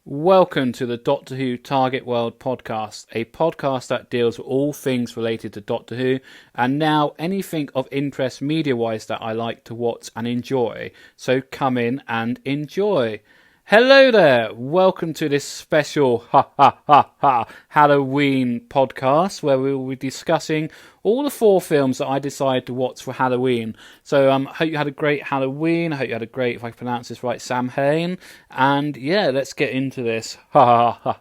Welcome to the Doctor Who Target World podcast, a podcast that deals with all things related to Doctor Who and now anything of interest media-wise that I like to watch and enjoy. So come in and enjoy. Hello there, welcome to this special Halloween podcast where we will be discussing all the 4 films that I decided to watch for Halloween. So hope you had a great Halloween. I hope you had a great, if I pronounce this right, Samhain. And yeah, let's get into this. Well,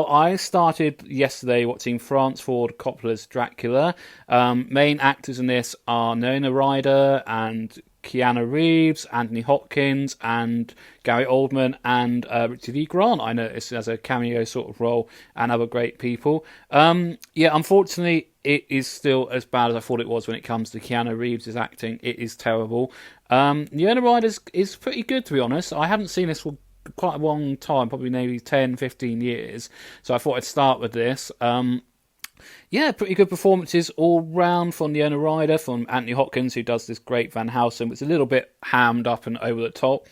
I started yesterday watching Francis Ford Coppola's Dracula. Main actors in this are Winona Ryder and Keanu Reeves, Anthony Hopkins, and Gary Oldman, and Richard E. Grant, I noticed, as a cameo sort of role, and other great people. Unfortunately, it is still as bad as I thought it was when it comes to Keanu Reeves' acting. It is terrible. Winona Ryder is pretty good, to be honest. I haven't seen this for quite a long time, probably maybe 10, 15 years, so I thought I'd start with this. Pretty good performances all round from Winona Ryder, from Anthony Hopkins, who does this great Van Helsing. It's a little bit hammed up and over the top.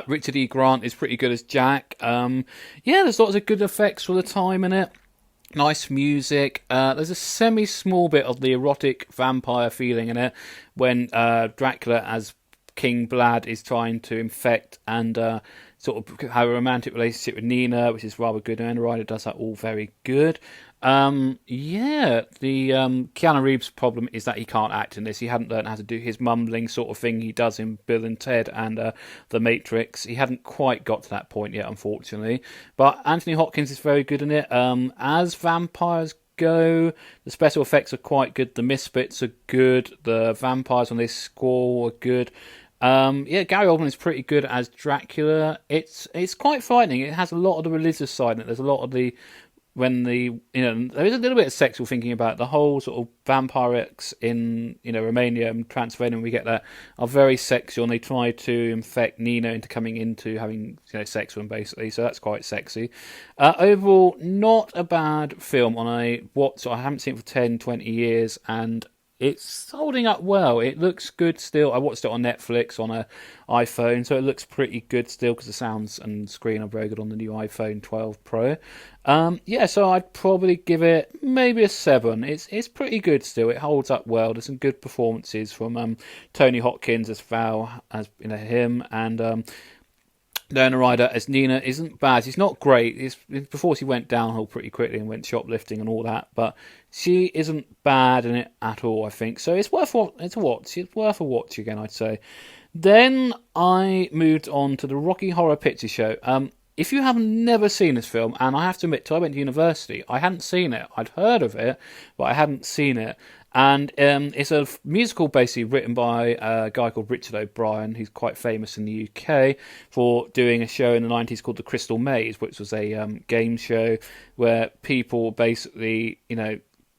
Richard E. Grant is pretty good as Jack. There's lots of good effects for the time in it. Nice music. There's a semi-small bit of the erotic vampire feeling in it when Dracula as King Vlad is trying to infect and sort of have a romantic relationship with Nina, which is rather good. Winona Ryder does that all very good. The Keanu Reeves problem is that he can't act in this. He hadn't learned how to do his mumbling sort of thing he does in Bill and Ted and The Matrix. He hadn't quite got to that point yet, unfortunately. But Anthony Hopkins is very good in it. As vampires go, the special effects are quite good. The misfits are good. The vampires on this score are good. Gary Oldman is pretty good as Dracula. It's quite frightening. It has a lot of the religious side in it. There's a lot of the there is a little bit of sexual thinking about the whole sort of vampirics in Romania and Transylvania. We get that are very sexual, and they try to infect Nina into coming into having sex with him basically. So that's quite sexy. Overall, not a bad film. I haven't seen it for 10, 20 years, and it's holding up well. It looks good still. I watched it on Netflix on an iPhone, so it looks pretty good still because the sounds and screen are very good on the new iPhone 12 Pro. So I'd probably give it maybe a 7. It's pretty good still. It holds up well. There's some good performances from Tony Hopkins as Val, as him, and Winona Ryder as Nina isn't bad. She's not great. Before she went downhill pretty quickly and went shoplifting and all that, but she isn't bad in it at all, I think. So it's worth a watch. It's worth a watch again, I'd say. Then I moved on to the Rocky Horror Picture Show. If you have never seen this film, and I have to admit, till I went to university, I hadn't seen it. I'd heard of it, but I hadn't seen it. And it's a musical basically written by a guy called Richard O'Brien, who's quite famous in the UK for doing a show in the 90s called The Crystal Maze, which was a game show where people basically,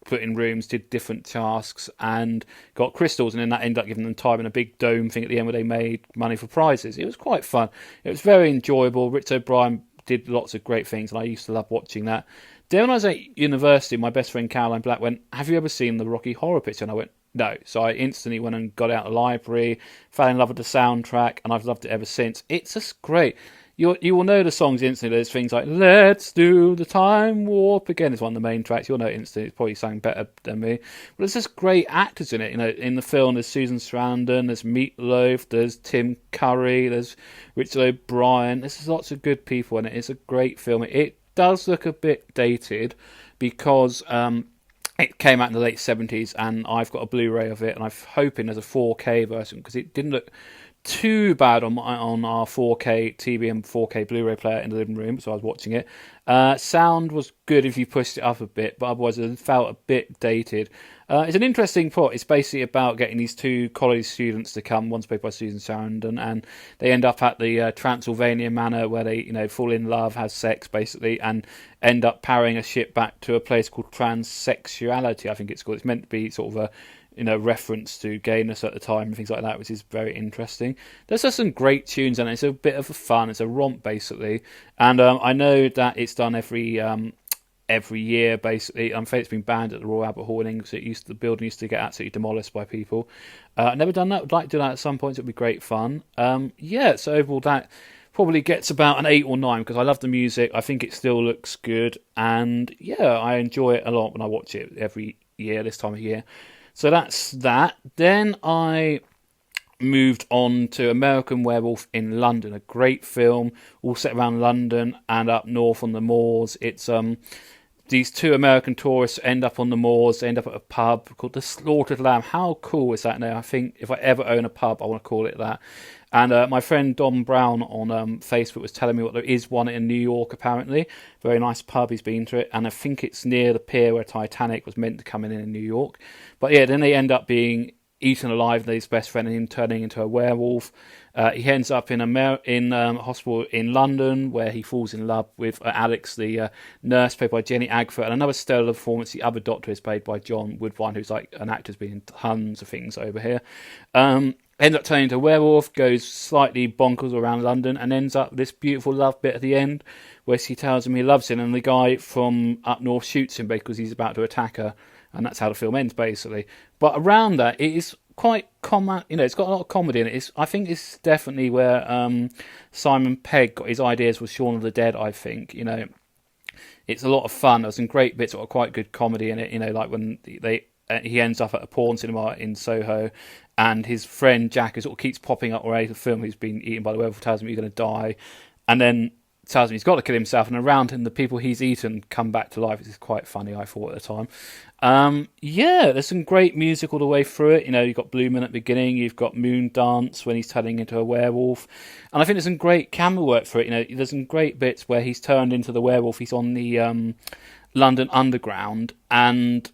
put in rooms, did different tasks, and got crystals, and then that ended up giving them time in a big dome thing at the end where they made money for prizes. It was quite fun. It was very enjoyable. Richard O'Brien did lots of great things, and I used to love watching that. Then when I was at university, my best friend Caroline Black went, "Have you ever seen the Rocky Horror Picture?" And I went, "No." So I instantly went and got out of the library, fell in love with the soundtrack, and I've loved it ever since. It's just great. You will know the songs instantly. There's things like "Let's Do the Time Warp Again" is one of the main tracks. You'll know it instantly. It's probably sang better than me. But there's just great actors in it. In the film, there's Susan Sarandon, there's Meatloaf, there's Tim Curry, there's Richard O'Brien. There's lots of good people in it. It's a great film. It does look a bit dated because it came out in the late 70s, and I've got a Blu-ray of it, and I'm hoping there's a 4K version because it didn't look too bad on our 4K TV and 4K Blu-ray player in the living room, so I was watching it. Sound was good if you pushed it up a bit, but otherwise it felt a bit dated. It's an interesting plot. It's basically about getting these 2 college students to come, one's played by Susan Sarandon, and they end up at the Transylvania Manor where they fall in love, have sex basically, and end up powering a ship back to a place called Transsexuality, I think it's called. It's meant to be sort of a reference to gayness at the time and things like that, which is very interesting. There's just some great tunes in it. It's a bit of a fun. It's a romp, basically. And I know that it's done every every year, basically. I'm afraid it's been banned at the Royal Albert Hall in England, so the building used to get absolutely demolished by people. I've never done that. Would like to do that at some point. It would be great fun. So overall that probably gets about an 8 or 9 because I love the music. I think it still looks good, and I enjoy it a lot when I watch it every year this time of year. So that's that. Then I moved on to American Werewolf in London, a great film, all set around London and up north on the moors. It's these two American tourists end up on the moors. They end up at a pub called the Slaughtered Lamb. How cool is that name? I think if I ever own a pub, I want to call it that. And my friend Dom Brown on Facebook was telling me there is one in New York, apparently. Very nice pub, he's been to it. And I think it's near the pier where Titanic was meant to come in New York. But then they end up being eaten alive, his best friend, and him turning into a werewolf. He ends up in hospital in London, where he falls in love with Alex, the nurse, played by Jenny Agford, and another stellar performance. The other doctor is played by John Woodvine, who's like an actor who's been in tons of things over here. Ends up turning into a werewolf, goes slightly bonkers around London, and ends up with this beautiful love bit at the end, where she tells him he loves him, and the guy from up north shoots him because he's about to attack her, and that's how the film ends, basically. But around that, it is quite it's got a lot of comedy in it. I think it's definitely where Simon Pegg got his ideas with Shaun of the Dead. I think it's a lot of fun. There's some great bits of quite good comedy in it. Like when he ends up at a porn cinema in Soho, and his friend Jack sort of keeps popping up where the film he's been eaten by the werewolf, tells him you're going to die, and then tells him he's got to kill himself, and around him the people he's eaten come back to life. It's quite funny, I thought, at the time. There's some great music all the way through it. You've got Blue Moon at the beginning, you've got Moon Dance when he's turning into a werewolf, and I think there's some great camera work for it. There's some great bits where he's turned into the werewolf. He's on the London Underground, and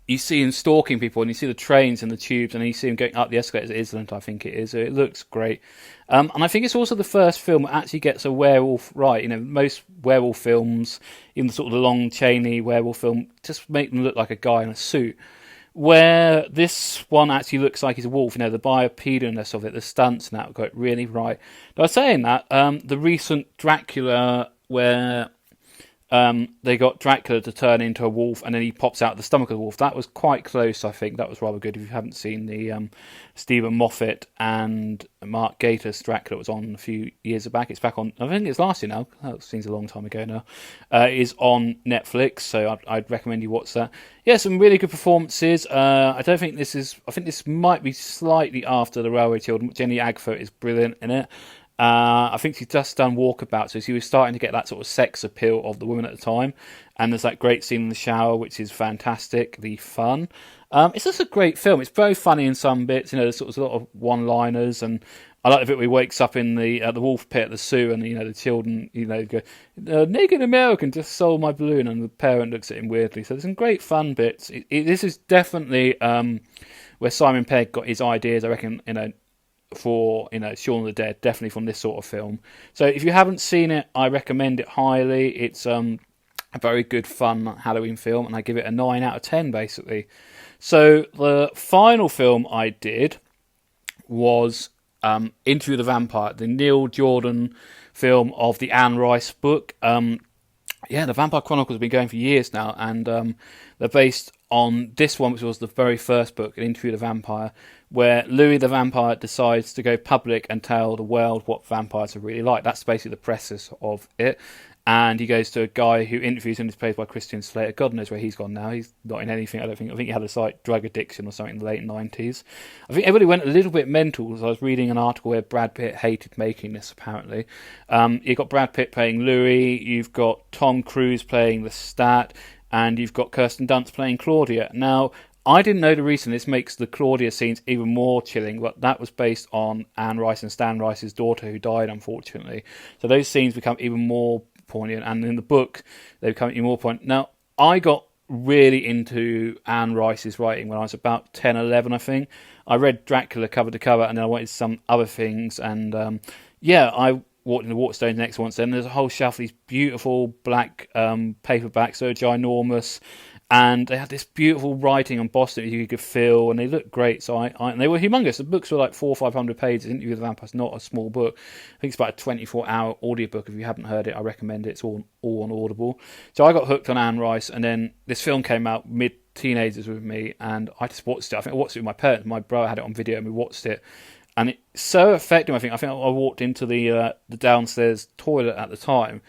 you see him stalking people, and you see the trains and the tubes, and you see him going up the escalators at Islington, I think it is. So it looks great. And I think it's also the first film that actually gets a werewolf right. Most werewolf films, even sort of the Lon Chaney werewolf film, just make them look like a guy in a suit. Where this one actually looks like he's a wolf, the biopederness of it, the stunts and that got it really right. But I was saying that, the recent Dracula, where they got Dracula to turn into a wolf, and then he pops out the stomach of the wolf. That was quite close, I think. That was rather good. If you haven't seen the Stephen Moffat and Mark Gatiss Dracula, it was on a few years back. It's back on, I think it's last year now. That seems a long time ago now. It is on Netflix, so I'd recommend you watch that. Yeah, some really good performances. I think this might be slightly after The Railway Children. Jenny Agford is brilliant in it. I think she's just done Walkabout, so she was starting to get that sort of sex appeal of the women at the time. And there's that great scene in the shower, which is fantastic, the fun. It's just a great film. It's very funny in some bits. There's sort of a lot of one-liners, and I like the bit where he wakes up in the wolf pit at the zoo, and the children go, "Naked American just sold my balloon," and the parent looks at him weirdly. So there's some great fun bits. This is definitely where Simon Pegg got his ideas, I reckon. For Shaun of the Dead, definitely from this sort of film. So if you haven't seen it, I recommend it highly. It's a very good fun Halloween film, and I give it a 9 out of 10 basically. So the final film I did was Interview with the Vampire, the Neil Jordan film of the Anne Rice book. The Vampire Chronicles have been going for years now, and they're based on this one, which was the very first book, An Interview with the Vampire, where Louis the Vampire decides to go public and tell the world what vampires are really like. That's basically the preface of it. And he goes to a guy who interviews him, who's played by Christian Slater. God knows where he's gone now. He's not in anything, I don't think. I think he had a slight drug addiction or something in the late 90s. I think everybody went a little bit mental, because I was reading an article where Brad Pitt hated making this, apparently. You've got Brad Pitt playing Louis, you've got Tom Cruise playing Lestat, and you've got Kirsten Dunst playing Claudia. Now, I didn't know the reason this makes the Claudia scenes even more chilling, but that was based on Anne Rice and Stan Rice's daughter, who died, unfortunately. So those scenes become even more poignant, and in the book, they become even more poignant. Now, I got really into Anne Rice's writing when I was about 10, 11, I think. I read Dracula cover to cover, and then I wanted some other things, and I walked into Waterstones next once, and there's a whole shelf of these beautiful black paperbacks, so ginormous, and they had this beautiful writing on Boston you could feel, and they looked great. So and they were humongous. The books were like 400 or 500 pages. Interview with the Vampire's not a small book. I think it's about a 24-hour audiobook. If you haven't heard it, I recommend it. It's all on Audible. So I got hooked on Anne Rice, and then this film came out mid-teenagers with me, and I just watched it. I think I watched it with my parents. My brother had it on video, and we watched it. And it's so effective. I think I walked into the downstairs toilet at the time,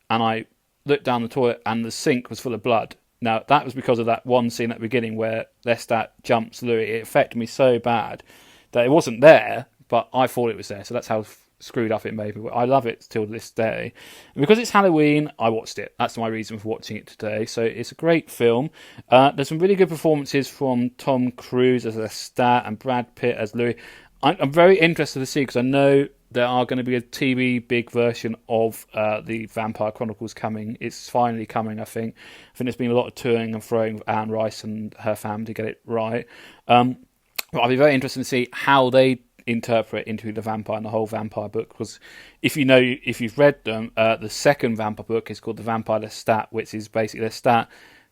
and I looked down the toilet, and the sink was full of blood. Now, that was because of that one scene at the beginning where Lestat jumps Louis. It affected me so bad that it wasn't there, but I thought it was there. So that's how screwed up it made me. I love it till this day. And because it's Halloween, I watched it. That's my reason for watching it today. So it's a great film. There's some really good performances from Tom Cruise as Lestat and Brad Pitt as Louis. I'm very interested to see, because I know there are going to be a TV big version of the Vampire Chronicles coming. It's finally coming, I think. I think there's been a lot of toing and throwing with Anne Rice and her family to get it right. But I'll be very interested to see how they interpret Into the Vampire and the whole Vampire book, because if you've read them, the second Vampire book is called The Vampire Lestat, which is basically Lestat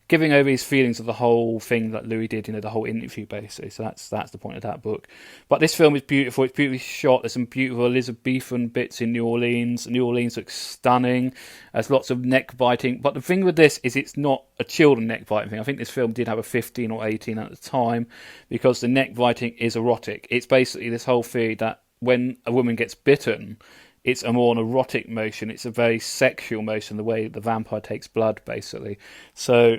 giving over his feelings of the whole thing that Louis did, the whole interview, basically. So that's the point of that book. But this film is beautiful. It's beautifully shot. There's some beautiful Elizabethan bits in New Orleans. New Orleans looks stunning. There's lots of neck biting. But the thing with this is it's not a children neck biting thing. I think this film did have a 15 or 18 at the time, because the neck biting is erotic. It's basically this whole theory that when a woman gets bitten, it's a more an erotic motion. It's a very sexual motion, the way the vampire takes blood, basically. So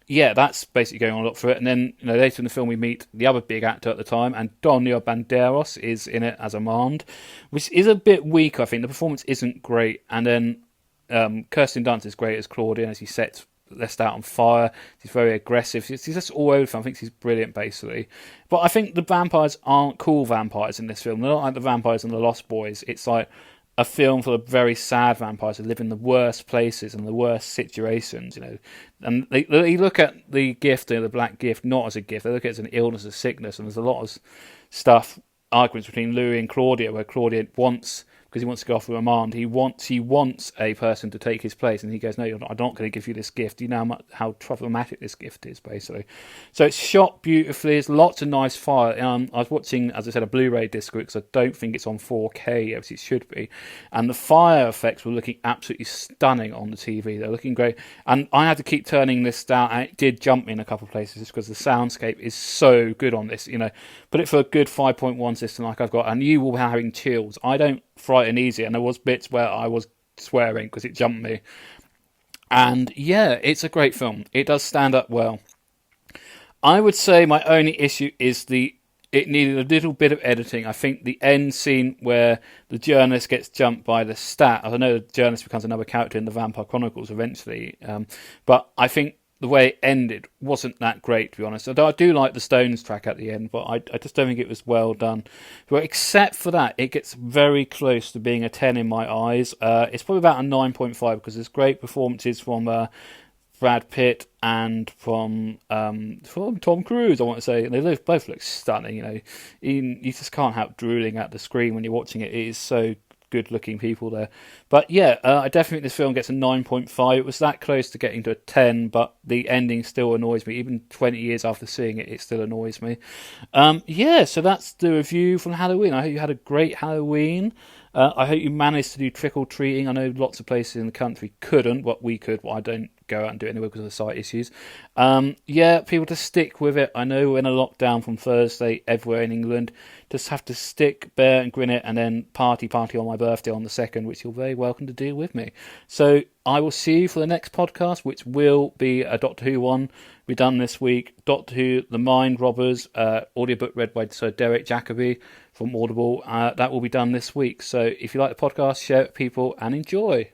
yeah, that's basically going on a lot for it. And then later in the film we meet the other big actor at the time, Antonio Banderas is in it as Armand, which is a bit weak, I think. The performance isn't great. And then Kirsten Dunst is great as Claudia, as he sets Lestat on fire. She's very aggressive. She's just all over. I think she's brilliant, basically. But I think the vampires aren't cool vampires in this film. They're not like the vampires in The Lost Boys. It's like a film full of very sad vampires who live in the worst places and the worst situations, And they look at the gift, the black gift, not as a gift. They look at it as an illness, a sickness, and there's a lot of arguments between Louis and Claudia, where Claudia wants, because he wants to go off with Armand, he wants a person to take his place, and he goes, no, I'm not going to give you this gift. You know how problematic this gift is, basically. So it's shot beautifully. There's lots of nice fire. I was watching, as I said, a Blu-ray disc, because I don't think it's on 4K, as it should be. And the fire effects were looking absolutely stunning on the TV. They're looking great. And I had to keep turning this down, and it did jump me in a couple of places, just because the soundscape is so good on this. Put it for a good 5.1 system like I've got, and you will be having chills. I don't frighten easy, and there was bits where I was swearing because it jumped me. And yeah, it's a great film. It does stand up well. I would say my only issue is it needed a little bit of editing. I think the end scene where the journalist gets jumped by Lestat, I know the journalist becomes another character in the Vampire Chronicles eventually, but I think the way it ended wasn't that great, to be honest. Although I do like the Stones track at the end, but I just don't think it was well done. But except for that, it gets very close to being a 10 in my eyes. It's probably about a 9.5, because there's great performances from Brad Pitt and from Tom Cruise, I want to say. They both look stunning, You just can't help drooling at the screen when you're watching it. It is so good-looking people there. But yeah, I definitely think this film gets a 9.5. It was that close to getting to a 10, but the ending still annoys me. Even 20 years after seeing it, it still annoys me. So that's the review from Halloween. I hope you had a great Halloween. I hope you managed to do trick-or-treating. I know lots of places in the country couldn't, but we could. Well, I don't go out and do it anyway because of the site issues. People just stick with it. I know we're in a lockdown from Thursday everywhere in England. Just have to stick, bear and grin it, and then party on my birthday on the 2nd, which you're very welcome to do with me. So I will see you for the next podcast, which will be a Doctor Who one. We've done this week Doctor Who: The Mind Robbers, audiobook read by Sir Derek Jacobi from Audible. That will be done this week. So if you like the podcast, share it with people and enjoy.